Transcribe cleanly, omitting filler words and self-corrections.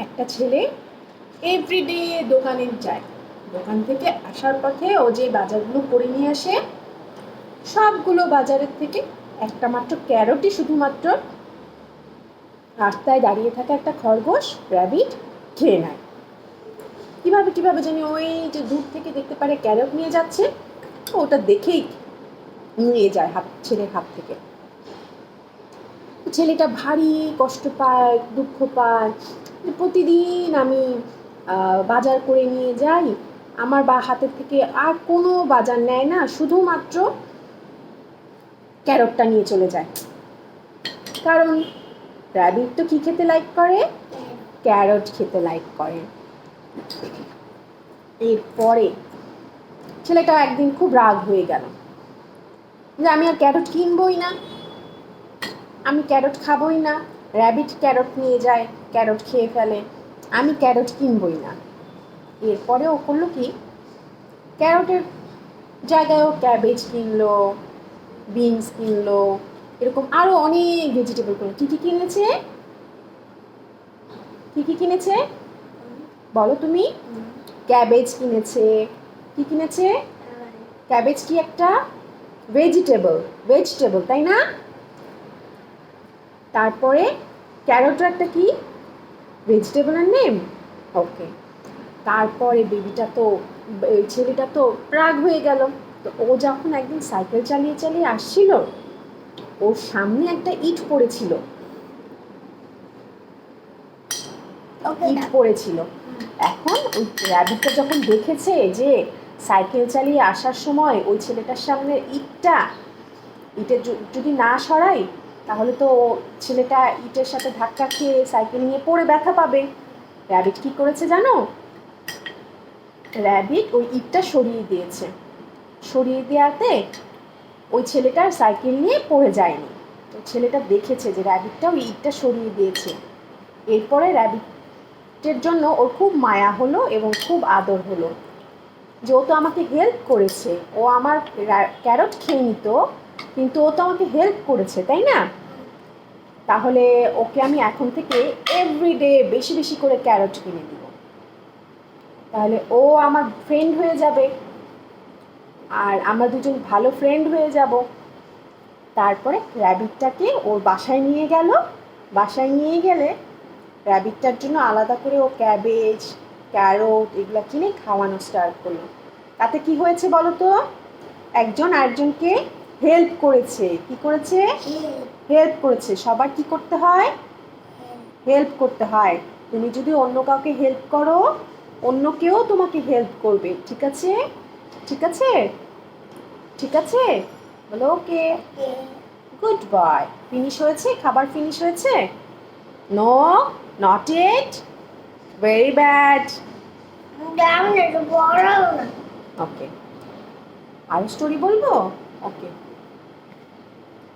একটা ছেলে এভরিডে দোকানে যায়, দোকান থেকে আসার পথে ও যে বাজারগুলো করে নিয়ে আসে সবগুলো বাজারের থেকে একটা মাত্র ক্যারটই শুধুমাত্র রাস্তায় দাঁড়িয়ে থাকা একটা খরগোশ র্যাবিট খেয়ে নেয়। কিভাবে জানি ওই যে দূর থেকে দেখতে পারে ক্যারট নিয়ে যাচ্ছে, ওটা দেখেই নিয়ে যায় ছেলের হাত থেকে। ছেলেটা ভারী কষ্ট পায়, দুঃখ পায়। প্রতিদিন আমি বাজার করে নিয়ে যাই, আমার হাতের থেকে আর কোনো বাজার নেয় না, শুধুমাত্র ক্যারটটা নিয়ে চলে যায়। কারণ র্যাবিট তো কি খেতে লাইক করে? ক্যারট খেতে লাইক করে। এরপরে ছেলেটা একদিন খুব রাগ হয়ে গেল যে আমি আর ক্যারট কিনবই না, আমি ক্যারট খাবই না। র্যাবিট ক্যারট নিয়ে যায়, ক্যারট খেয়ে ফেলে, আমি ক্যারট কিনবই না। এরপরে ও করলো কি, ক্যারটের জায়গায় ও ক্যাবেজ কিনলো, বিনস কিনলো, এরকম আরও অনেক ভেজিটেবল কিনলো। কী কিনেছে? কি কিনেছে বলো তুমি? ক্যাবেজ কিনেছে। কি কিনেছে? ক্যাবেজ কি একটা ভেজিটেবল, তাই না? তারপরে ক্যারটও একটা কি ভেজিটেবলের নেম। ওকে, তারপরে ছেলেটা তো রাগ হয়ে গেল। তো ও যখন একদিন সাইকেল চালিয়ে আসছিল, ওর সামনে একটা ইট পড়েছিল। এখন ওই র্যাবিটটা যখন দেখেছে যে সাইকেল চালিয়ে আসার সময় ওই ছেলেটার সামনে ইটটা যদি না সরাই তাহলে তো ছেলেটা ইটের সাথে ধাক্কা খেয়ে সাইকেল নিয়ে পড়ে ব্যথা পাবে। র্যাবিট কি করেছে জানো? র্যাবিট ওই ইটটা সরিয়ে দিয়েছে। সরিয়ে দেওয়াতে ওই ছেলেটার সাইকেল নিয়ে পড়ে যায়নি। তো ছেলেটা দেখেছে যে র্যাবিটটা ওই ইটটা সরিয়ে দিয়েছে। এরপরে র্যাবিটের জন্য ওর খুব মায়া হলো এবং খুব আদর হলো যে ও তো আমাকে হেল্প করেছে, ও আমার ক্যারট খেয়ে নিত কিন্তু ও তো আমাকে হেল্প করেছে, তাই না? তাহলে ওকে আমি এখন থেকে এভরিডে বেশি করে ক্যারট কিনে দিব, তাহলে ও আমার ফ্রেন্ড হয়ে যাবে আর আমরা দুজন ভালো ফ্রেন্ড হয়ে যাব। তারপরে র্যাবিটটাকে ওর বাসায় নিয়ে গেল। বাসায় নিয়ে গেলে র্যাবিটটার জন্য আলাদা করে ও ক্যাবেজ, ক্যারট এগুলো কিনে খাওয়ানো স্টার্ট করলো। তাতে কি হয়েছে বলো তো? একজন আরেকজনকে হেল্প করেছে। কি করেছে? হেল্প করেছে। সবার কি করতে হয়? হেল্প করতে হয়। তুমি যদি অন্য কাউকে হেল্প করো, অন্য কেউ তোমাকে হেল্প করবে। ঠিক আছে? ঠিক আছে? ঠিক আছে বলো ওকে। Good boy. ফিনিশ হয়েছে? খাবার ফিনিশ হয়েছে? No, not eat. Very bad. Okay, আরো স্টোরি বলবো? ওকে।